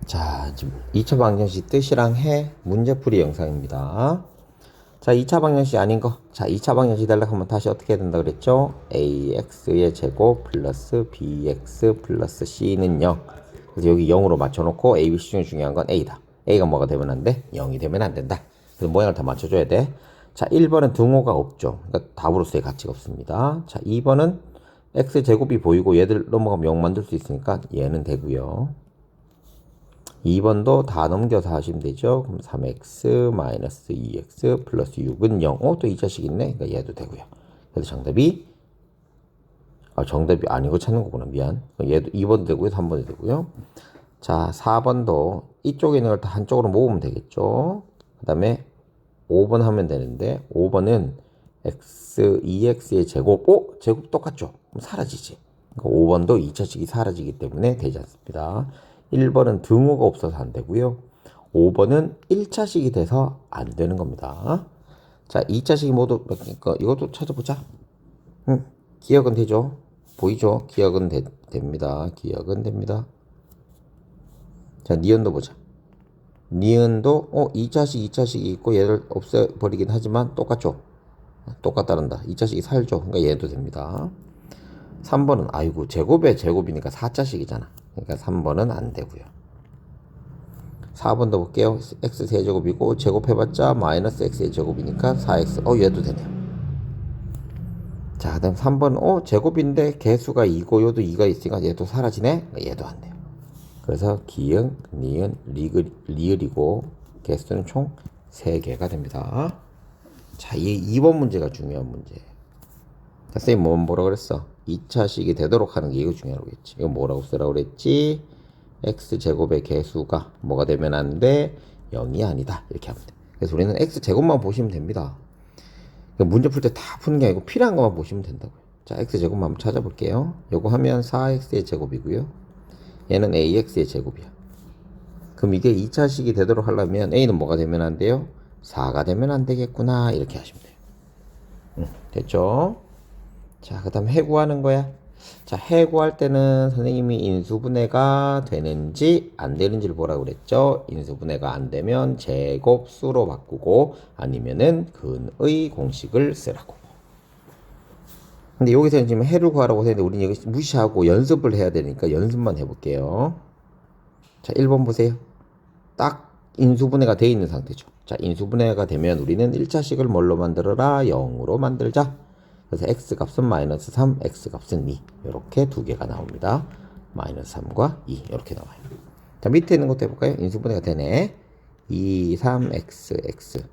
자, 지금 2차 방정식 뜻이랑 해 문제풀이 영상입니다. 자, 2차 방정식 아닌 거. 자, 2차 방정식 되려고 하면 다시 어떻게 해야 된다 그랬죠? ax의 제곱 플러스 bx 플러스 c는 0. 그래서 여기 0으로 맞춰놓고 a, b, c 중에 중요한 건 a다. a가 뭐가 되면 안 돼? 0이 되면 안 된다. 그래서 모양을 다 맞춰줘야 돼. 자, 1번은 등호가 없죠. 그러니까 답으로서의 가치가 없습니다. 자, 2번은 x제곱이 보이고 얘들 넘어가면 0 만들 수 있으니까 얘는 되고요. 2번도 다 넘겨서 하시면 되죠. 그럼 3x 마이너스 2x 플러스 6은 0. 또 이 자식 있네. 그러니까 얘도 되고요. 그래서 정답이 정답이 아니고 찾는 거구나. 미안. 얘도 2번도 되고요. 3번도 되고요. 자, 4번도 이쪽에 있는 걸 다 한쪽으로 모으면 되겠죠. 그 다음에 5번 하면 되는데 5번은 x 2x의 제곱. 제곱 똑같죠. 그럼 사라지지. 그러니까 5번도 2차식이 사라지기 때문에 되지 않습니다. 1번은 등호가 없어서 안 되고요. 5번은 1차식이 돼서 안 되는 겁니다. 자, 2차식이 모두 몇 개니까 이것도 찾아보자. 기억은 되죠? 보이죠? 기억은 됩니다. 기억은 됩니다. 자, 니은도 보자. 니은도 2차식, 2차식이 있고 얘를 없애버리긴 하지만 똑같죠? 똑같다는다. 2차식이 살죠? 그러니까 얘도 됩니다. 3번은 아이고 제곱의 제곱이니까 4차식이잖아. 그러니까 3번은 안 되고요. 4번도 볼게요. x 세제곱이고 제곱해봤자 마이너스 x의 제곱이니까 4x. 얘도 되네요. 자, 그 다음 3번 제곱인데 개수가 2고 요도 2가 있으니까 얘도 사라지네. 얘도 안 돼요. 그래서 기응, 니은, 리을이고 개수는 총 3개가 됩니다. 자, 이 2번 문제가 중요한 문제예요. 선생님 뭐라 그랬어? 2차식이 되도록 하는 게 이거 중요하다고 했지. 이거 뭐라고 쓰라고 그랬지? x제곱의 개수가 뭐가 되면 안 돼? 0이 아니다. 이렇게 하면 돼. 그래서 우리는 x제곱만 보시면 됩니다. 문제 풀 때 다 푸는 게 아니고 필요한 것만 보시면 된다고요. 자, x제곱만 한번 찾아볼게요. 요거 하면 4x의 제곱이고요. 얘는 ax의 제곱이야. 그럼 이게 2차식이 되도록 하려면 a는 뭐가 되면 안 돼요? 4가 되면 안 되겠구나. 이렇게 하시면 돼요. 됐죠? 자, 그 다음 해구하는 거야. 자, 해구할 때는 선생님이 인수분해가 되는지 안 되는지를 보라고 그랬죠. 인수분해가 안 되면 제곱수로 바꾸고 아니면은 근의 공식을 쓰라고. 근데 여기서는 지금 해를 구하라고 했는데 우리는 여기 무시하고 연습을 해야 되니까 연습만 해볼게요. 자, 1번 보세요. 딱 인수분해가 되어 있는 상태죠. 자, 인수분해가 되면 우리는 1차식을 뭘로 만들어라? 0으로 만들자. 그래서 x 값은 마이너스 3, x 값은 2. 이렇게 두 개가 나옵니다. 마이너스 3과 2 이렇게 나와요. 자, 밑에 있는 것도 해볼까요? 인수분해가 되네. 2, 3, x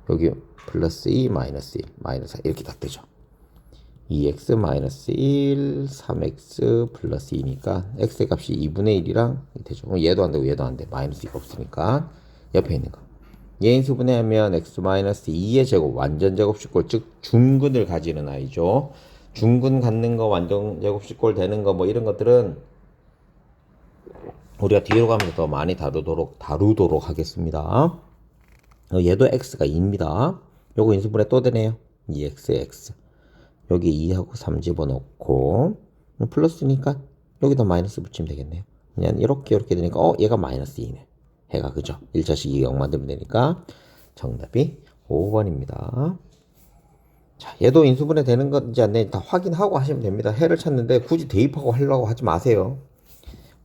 여기 플러스 2, 마이너스 1, 마이너스 4 이렇게 딱 되죠. 2x 마이너스 1, 3x 플러스 2니까 x 값이 2분의 1이랑 되죠. 얘도 안 되고 얘도 안 돼. 마이너스 2가 없으니까 옆에 있는 거. 얘 인수분해하면 x 마이너스 2의 제곱 완전 제곱식골 즉 중근을 가지는 아이죠. 중근 갖는 거 완전 제곱식골 되는 거 뭐 이런 것들은 우리가 뒤로 가면서 더 많이 다루도록 하겠습니다. 얘도 x가 2입니다. 요거 인수분해 또 되네요. 2x x 여기 2하고 3 집어넣고 플러스니까 여기다 마이너스 붙이면 되겠네요. 그냥 이렇게 되니까 얘가 마이너스 2네. 해가 그죠? 1차식 2가 0 만들면 되니까 정답이 5번입니다. 자, 얘도 인수분해 되는 건지 안 되는지 다 확인하고 하시면 됩니다. 해를 찾는데 굳이 대입하고 하려고 하지 마세요.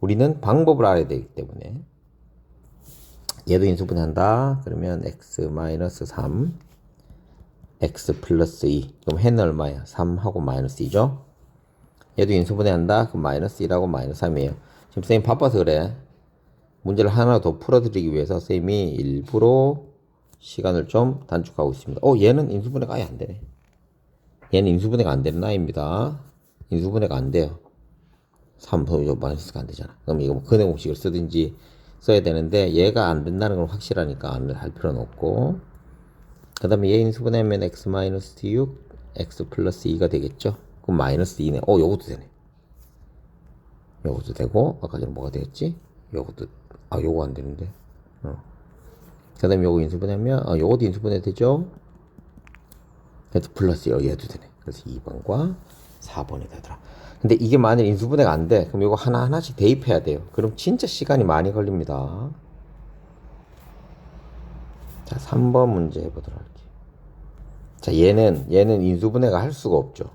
우리는 방법을 알아야 되기 때문에. 얘도 인수분해 한다. 그러면 x-3 x 플러스 2 그럼 해는 얼마야? 3하고 마이너스 2죠? 얘도 인수분해 한다. 그럼 마이너스 1하고 마이너스 3이에요. 지금 선생님 바빠서 그래. 문제를 하나 더 풀어드리기 위해서 선생님이 일부러 시간을 좀 단축하고 있습니다. 얘는 인수분해가 아예 안 되네. 얘는 인수분해가 안 되는 아이입니다. 인수분해가 안 돼요. 3, 마이너스가 안 되잖아. 그럼 이거 근의 공식을 쓰든지 써야 되는데 얘가 안 된다는 건 확실하니까 안 할 필요는 없고 그 다음에 얘 인수분해하면 x 마이너스 6, x 플러스 2가 되겠죠? 그럼 마이너스 2네. 요것도 되네. 요것도 되고 아까 전에 뭐가 되겠지? 요것도 요거 안 되는데. 그 다음에 요거 인수분해하면 요것도 인수분해 되죠? 그래서 플러스 얘도 되네. 그래서 2번과 4번이 되더라. 근데 이게 만일 인수분해가 안 돼. 그럼 이거 하나하나씩 대입해야 돼요. 그럼 진짜 시간이 많이 걸립니다. 자, 3번 문제 해보도록 할게요. 자, 얘는 인수분해가 할 수가 없죠.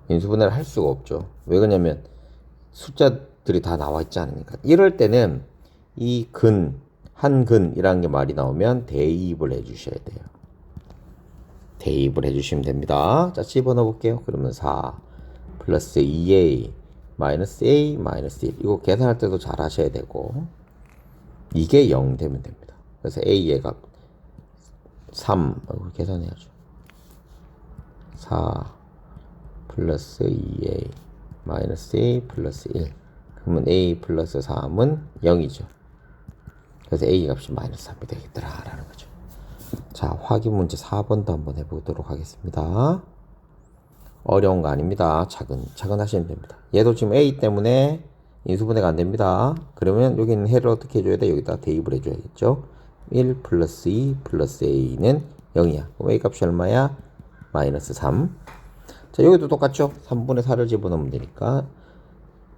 인수분해를 할 수가 없죠. 왜 그러냐면 숫자들이 다 나와 있지 않으니까. 이럴 때는 이 한근이라는 게 말이 나오면 대입을 해 주셔야 돼요. 대입을 해 주시면 됩니다. 자, 집어넣어 볼게요. 그러면 4 플러스 2a 마이너스 a 마이너스 1. 이거 계산할 때도 잘 하셔야 되고, 이게 0 되면 됩니다. 그래서 a의 값 3, 계산해야죠. 4 플러스 2a 마이너스 a 플러스 1. 그러면 a 플러스 3은 0이죠. 그래서 a 값이 마이너스 3이 되겠더라 라는 거죠. 자, 확인 문제 4번도 한번 해보도록 하겠습니다. 어려운 거 아닙니다. 차근 하시면 됩니다. 얘도 지금 a 때문에 인수분해가 안 됩니다. 그러면 여기 있는 해를 어떻게 해줘야 돼? 여기다 대입을 해줘야겠죠. 1 플러스 2 플러스 a는 0이야. 그럼 a 값이 얼마야? 마이너스 3. 자, 여기도 똑같죠? 3분의 4를 집어넣으면 되니까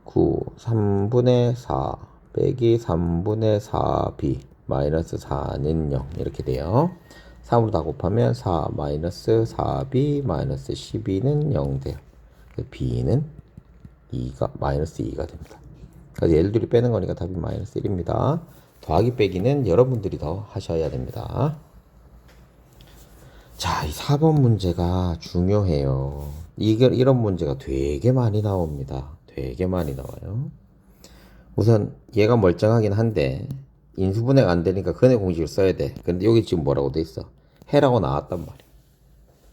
3분의 4 빼기 3분의 4b 마이너스 4는 0 이렇게 돼요. 3으로 다 곱하면 4 마이너스 4b 마이너스 12는 0 돼요. b는 2가 마이너스 2가 됩니다. 그래서 얘를 둘이 빼는 거니까 답이 마이너스 1입니다. 더하기 빼기는 여러분들이 더 하셔야 됩니다. 자, 이 4번 문제가 중요해요. 이런 문제가 되게 많이 나옵니다. 되게 많이 나와요. 우선 얘가 멀쩡하긴 한데 인수분해가 안 되니까 근의 공식을 써야 돼. 근데 여기 지금 뭐라고 돼 있어? 해라고 나왔단 말이야.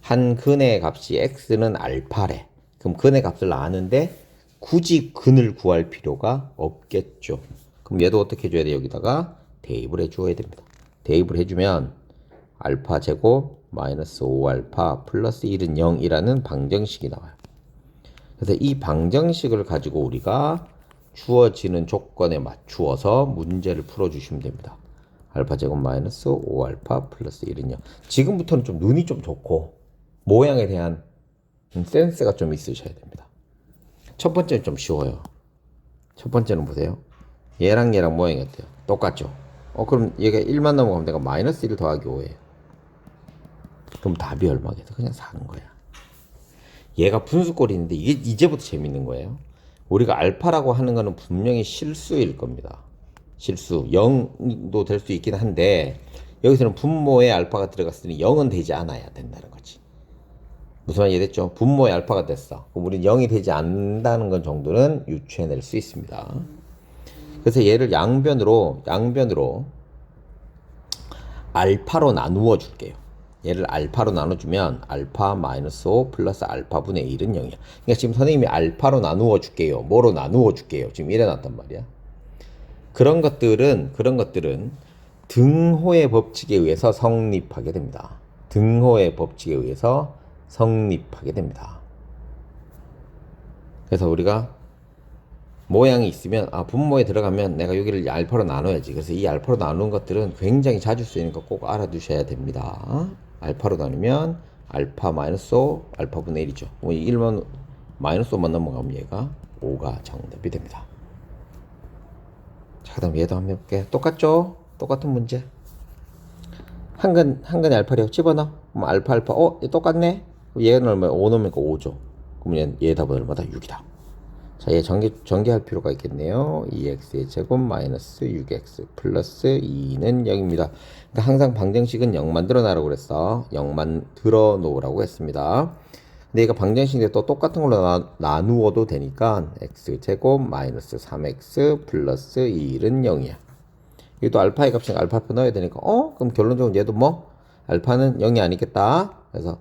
한 근의 값이 x는 알파래. 그럼 근의 값을 아는데 굳이 근을 구할 필요가 없겠죠. 그럼 얘도 어떻게 해줘야 돼? 여기다가 대입을 해줘야 됩니다. 대입을 해주면 알파 제곱 마이너스 5알파 플러스 1은 0이라는 방정식이 나와요. 그래서 이 방정식을 가지고 우리가 주어지는 조건에 맞추어서 문제를 풀어주시면 됩니다. 알파 제곱 마이너스 5알파 플러스 1은 0. 지금부터는 좀 눈이 좀 좋고 모양에 대한 센스가 좀 있으셔야 됩니다. 첫 번째는 좀 쉬워요. 첫 번째는 보세요. 얘랑 모양이 어때요? 똑같죠? 그럼 얘가 1만 넘어가면 내가 마이너스 1 더하기 5예요. 그럼 답이 얼마겠어? 그냥 4는 거야. 얘가 분수꼴이 있는데 이게 이제부터 재밌는 거예요. 우리가 알파라고 하는 거는 분명히 실수일 겁니다. 실수 0도 될 수 있긴 한데 여기서는 분모에 알파가 들어갔으니 0은 되지 않아야 된다는 거지. 무슨 말 이해됐죠? 분모에 알파가 됐어. 그럼 우리는 0이 되지 않는다는 건 정도는 유추해낼 수 있습니다. 그래서 얘를 양변으로 알파로 나누어 줄게요. 얘를 알파로 나눠주면 알파 마이너스 5 플러스 알파분의 1은 0이야. 그러니까 지금 선생님이 알파로 나누어 줄게요. 뭐로 나누어 줄게요. 지금 이래 놨단 말이야. 그런 것들은 등호의 법칙에 의해서 성립하게 됩니다. 등호의 법칙에 의해서 성립하게 됩니다. 그래서 우리가 모양이 있으면 분모에 들어가면 내가 여기를 알파로 나눠야지. 그래서 이 알파로 나누는 것들은 굉장히 자주 쓰이는 거 꼭 알아두셔야 됩니다. 알파로 나누면 알파 마이너스 5 알파분의 1이죠. 1만 마이너스 5만 넘어가면 얘가 5가 정답이 됩니다. 자, 그다음 얘도 한번 해볼게. 똑같죠? 똑같은 문제. 한근의 알파래요. 집어넣어. 그럼 알파 똑같네. 얘는 얼마야? 5 넣으면 5죠. 그러면 얘 답은 얼마다? 6이다. 자, 얘 전개할 필요가 있겠네요. 2x의 제곱 마이너스 6x 플러스 2는 0입니다. 그러니까 항상 방정식은 0 만들어 놔라고 그랬어. 0 만들어 놓으라고 했습니다. 근데 얘가 방정식인데 또 똑같은 걸로 나누어도 되니까 x 제곱 마이너스 3x 플러스 2는 0이야. 이것도 알파의 값이 알파 넣어야 되니까 그럼 결론적으로 얘도 뭐? 알파는 0이 아니겠다. 그래서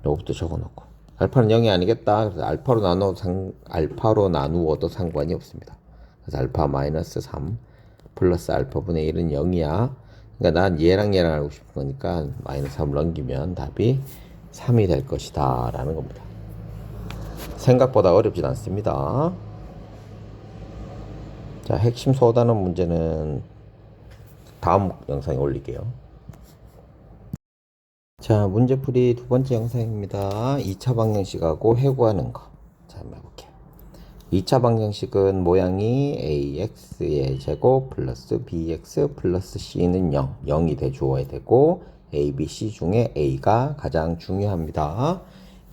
요것도 적어놓고 알파는 0이 아니겠다. 그래서 알파로 나누어도 상관이 없습니다. 그래서 알파 마이너스 3 플러스 알파분의 1은 0이야. 그러니까 난 얘랑 알고 싶은 거니까 마이너스 3을 넘기면 답이 3이 될 것이다 라는 겁니다. 생각보다 어렵진 않습니다. 자, 핵심 소단원 문제는 다음 영상에 올릴게요. 자, 문제풀이 두 번째 영상입니다. 2차 방정식하고 해구하는 거. 자, 한번 해볼게요. 2차 방정식은 모양이 ax의 제곱 플러스 bx 플러스 c는 0. 0이 대주어야 되고 a, b, c 중에 a가 가장 중요합니다.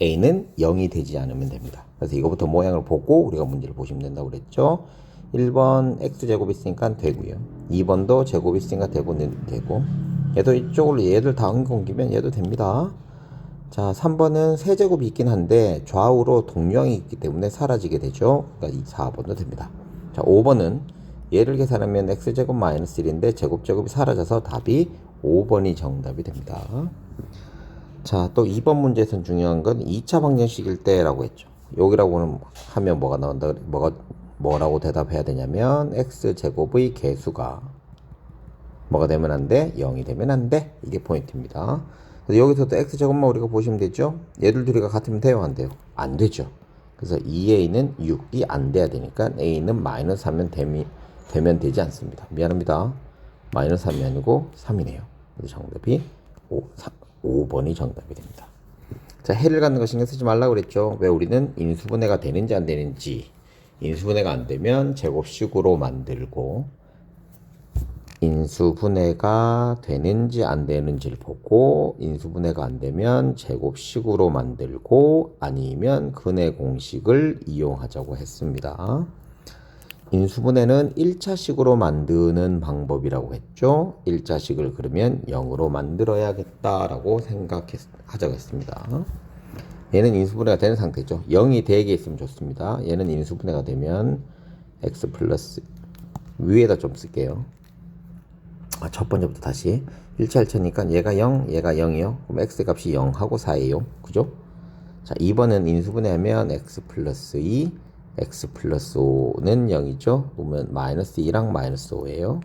a는 0이 되지 않으면 됩니다. 그래서 이거부터 모양을 보고 우리가 문제를 보시면 된다고 그랬죠. 1번 x제곱 있으니까 되고요. 2번도 제곱 있으니까 되고 얘도 이쪽으로 얘들 다 옮기면 얘도 됩니다. 자, 3번은 세제곱이 있긴 한데 좌우로 동류항이 있기 때문에 사라지게 되죠. 그러니까 이 4번도 됩니다. 자, 5번은 얘를 계산하면 x제곱 마이너스 1인데 제곱제곱이 사라져서 답이 5번이 정답이 됩니다. 자, 또 2번 문제에서는 중요한 건 2차 방정식일 때라고 했죠. 여기라고 하면 뭐가 나온다, 뭐라고 대답해야 되냐면 x제곱의 개수가 뭐가 되면 안 돼? 0이 되면 안 돼. 이게 포인트입니다. 그래서 여기서도 x제곱만 우리가 보시면 되죠. 얘들 둘이가 같으면 돼요? 안 돼요? 안 되죠. 그래서 2a는 6이 안 돼야 되니까 a는 마이너스 하면 되면 되지 않습니다. 미안합니다. 마이너스 3이 아니고 3이네요. 그래서 정답이 5번이 정답이 됩니다. 자, 해를 갖는 거 신경 쓰지 말라고 그랬죠. 왜 우리는 인수분해가 되는지 안 되는지, 인수분해가 안 되면 제곱식으로 만들고 인수분해가 되는지 안 되는지를 보고 인수분해가 안 되면 제곱식으로 만들고 아니면 근해 공식을 이용하자고 했습니다. 인수분해는 1차식으로 만드는 방법이라고 했죠. 1차식을 그러면 0으로 만들어야겠다라고 생각하자고 했습니다. 얘는 인수분해가 되는 상태죠. 0이 되게 있으면 좋습니다. 얘는 인수분해가 되면 x 플러스 위에다 좀 쓸게요. 첫 번째부터 다시 1차 1차니까 얘가 0, 얘가 0이요. 그럼 x 값이 0하고 4예요. 그죠? 자, 2번은 인수분해하면 x 플러스 2, x 플러스 5는 0이죠. 보면 마이너스 2랑 마이너스 5예요.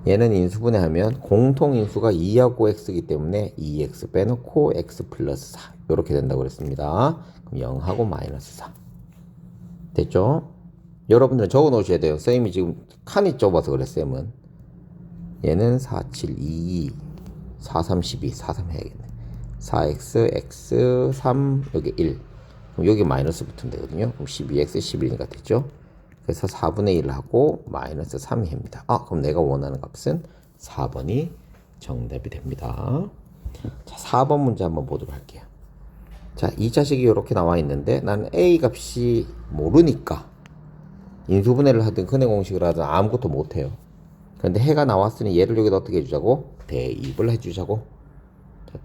얘는 인수분해하면 공통인수가 2하고 x이기 때문에 2x 빼놓고 x 플러스 4 이렇게 된다고 그랬습니다. 그럼 0하고 마이너스 4 됐죠? 여러분들은 적어 놓으셔야 돼요. 쌤이 지금 칸이 좁아서 그래. 쌤은 얘는 4, 7, 2, 2, 4, 3, 12, 4, 3 해야겠네. 4x, x, 3, 여기 1. 그럼 여기 마이너스 붙으면 되거든요. 그럼 12x, 11이니까 되죠. 그래서 4분의 1을 하고 마이너스 3이 합니다. 그럼 내가 원하는 값은 4번이 정답이 됩니다. 자, 4번 문제 한번 보도록 할게요. 자, 2차식이 이렇게 나와 있는데 나는 a 값이 모르니까 인수분해를 하든 근해 공식을 하든 아무것도 못해요. 그런데 해가 나왔으니 얘를 여기다 어떻게 해주자고? 대입을 해주자고. 자,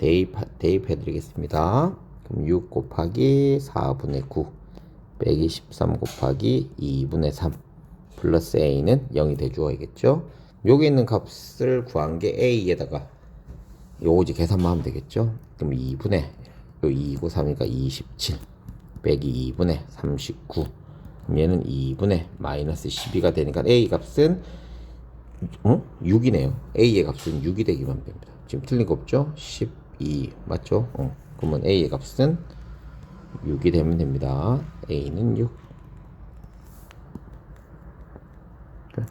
대입해 드리겠습니다. 그럼 6 곱하기 4분의 9 빼기 13 곱하기 2분의 3 플러스 a는 0이 돼주어야겠죠. 여기 있는 값을 구한 게 a에다가 요거 이제 계산만 하면 되겠죠. 그럼 2분의 요 2고 3이니까 27 빼기 2분의 39 그럼 얘는 2분의 마이너스 12가 되니까 a 값은 6이네요. a의 값은 6이 되기만 됩니다. 지금 틀린 거 없죠? 12 맞죠? 그러면 a의 값은 6이 되면 됩니다. a는 6.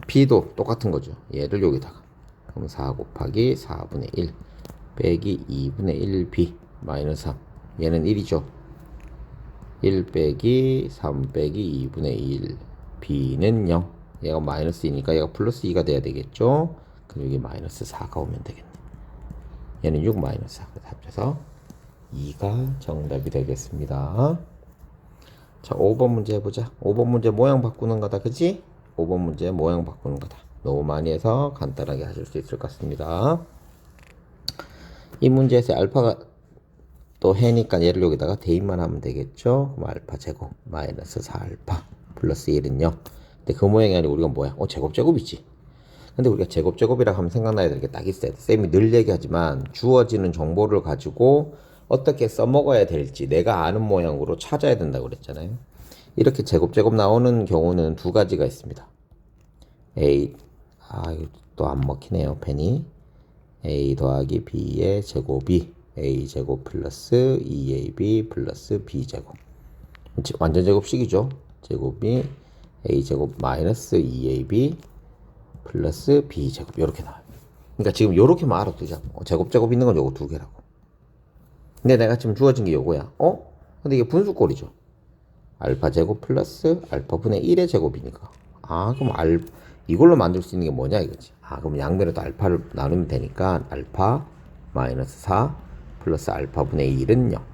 b도 똑같은 거죠. 얘를 여기다가 그럼 4 곱하기 4분의 1 빼기 2분의 1b 마이너스 3 얘는 1이죠. 1 빼기 3 빼기 2분의 1 b는 0 얘가 마이너스 2니까 얘가 플러스 2가 돼야 되겠죠. 그럼 여기 마이너스 4가 오면 되겠네. 얘는 6 마이너스 4. 합쳐서 2가 정답이 되겠습니다. 자, 5번 문제 해보자. 5번 문제 모양 바꾸는 거다. 그치? 5번 문제 모양 바꾸는 거다. 너무 많이 해서 간단하게 하실 수 있을 것 같습니다. 이 문제에서 알파가 또 해니까 얘를 여기다가 대입만 하면 되겠죠. 그럼 알파 제곱 마이너스 4알파 플러스 1은 0. 근데 그 모양이 아니고 우리가 뭐야? 제곱제곱이지. 근데 우리가 제곱제곱이라고 하면 생각나야 될 게 딱 있어야 돼. 쌤이 늘 얘기하지만 주어지는 정보를 가지고 어떻게 써먹어야 될지 내가 아는 모양으로 찾아야 된다고 그랬잖아요. 이렇게 제곱제곱 나오는 경우는 두 가지가 있습니다. A, 이거 또 안 먹히네요. 펜이. A 더하기 B의 제곱이 A제곱 플러스 2AB 플러스 B제곱. 완전 제곱식이죠. 제곱이 A제곱 마이너스 2AB 플러스 B제곱 이렇게 나와요. 그러니까 지금 요렇게만 알아두자. 제곱 있는 건 요거 두 개라고. 근데 내가 지금 주어진 게 요거야. 근데 이게 분수꼴이죠. 알파 제곱 플러스 알파분의 1의 제곱이니까. 그럼 이걸로 만들 수 있는 게 뭐냐 이거지. 그럼 양변에도 알파를 나누면 되니까 알파 마이너스 4 플러스 알파분의 1은 0.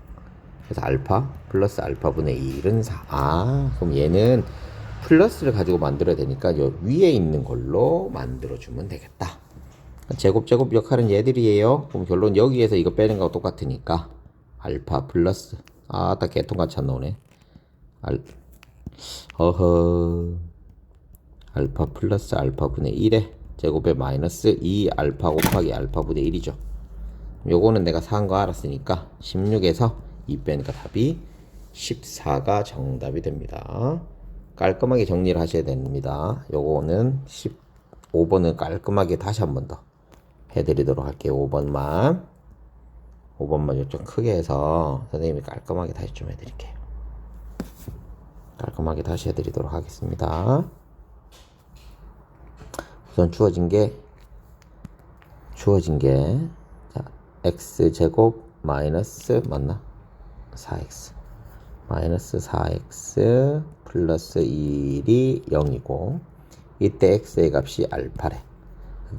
그래서 알파 플러스 알파분의 1은 4. 그럼 얘는 플러스를 가지고 만들어야 되니까 요 위에 있는 걸로 만들어주면 되겠다. 제곱 역할은 얘들이에요. 그럼 결론 여기에서 이거 빼는 거하고 똑같으니까 알파 플러스 딱 개통같이 안 나오네. 알파 플러스 알파분의 1에 제곱에 마이너스 2 알파 곱하기 알파분의 1이죠. 요거는 내가 사한 거 알았으니까 16에서 2 빼니까 답이 14가 정답이 됩니다. 깔끔하게 정리를 하셔야 됩니다. 요거는 15번은 깔끔하게 다시 한 번 더 해드리도록 할게요. 5번만 좀 크게 해서 선생님이 깔끔하게 다시 좀 해드릴게요. 깔끔하게 다시 해드리도록 하겠습니다. 우선 주어진 게 자, x제곱 마이너스 맞나? 4x 마이너스 4x 플러스 1이 0이고 이때 x의 값이 알파래.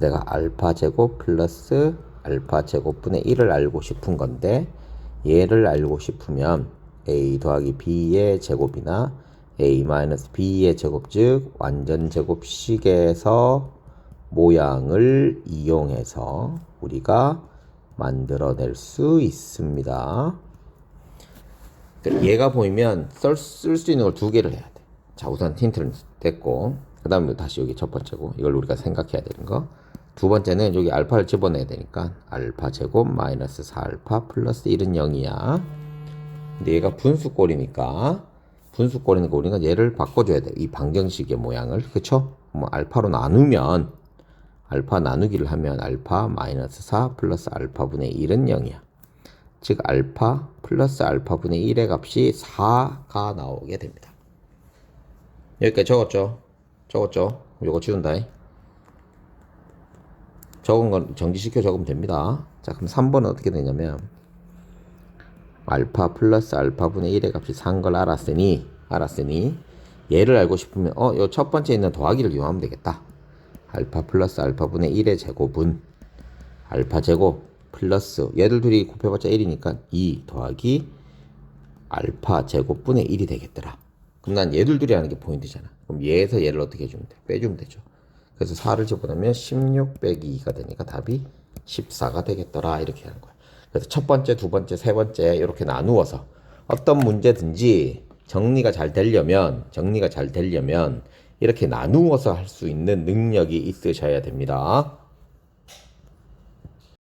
내가 알파 제곱 플러스 알파 제곱분의 1을 알고 싶은 건데 얘를 알고 싶으면 a 더하기 b의 제곱이나 a 마이너스 b의 제곱 즉 완전 제곱식에서 모양을 이용해서 우리가 만들어낼 수 있습니다. 얘가 보이면 쓸 수 있는 걸 두 개를 해야 돼. 자, 우선 힌트는 됐고 그 다음에 다시 여기 첫 번째고 이걸 우리가 생각해야 되는 거. 두 번째는 여기 알파를 집어내야 되니까 알파 제곱 마이너스 4알파 플러스 1은 0이야. 근데 얘가 분수꼴이니까 우리가 얘를 바꿔줘야 돼. 이 방정식의 모양을. 그쵸? 뭐 알파로 나누면 알파 나누기를 하면 알파 마이너스 4 플러스 알파분의 1은 0이야. 즉 알파 플러스 알파분의 1의 값이 4가 나오게 됩니다. 여기까지 적었죠? 요거 지운다. 적은 건 정지시켜 적으면 됩니다. 자, 그럼 3번은 어떻게 되냐면 알파 플러스 알파분의 1의 값이 4인 걸 알았으니 얘를 알고 싶으면 요 첫 번째 있는 더하기를 이용하면 되겠다. 알파 플러스 알파분의 1의 제곱은 알파 제곱 플러스 얘들 둘이 곱해봤자 1이니까 2 더하기 알파 제곱분의 1이 되겠더라. 그럼 난 얘들 둘이 하는 게 포인트잖아. 그럼 얘에서 얘를 어떻게 해주면 돼? 빼주면 되죠. 그래서 4를 집어넣으면 16 빼기 2가 되니까 답이 14가 되겠더라. 이렇게 하는 거야. 그래서 첫 번째, 두 번째, 세 번째 이렇게 나누어서 어떤 문제든지 정리가 잘 되려면 이렇게 나누어서 할 수 있는 능력이 있으셔야 됩니다.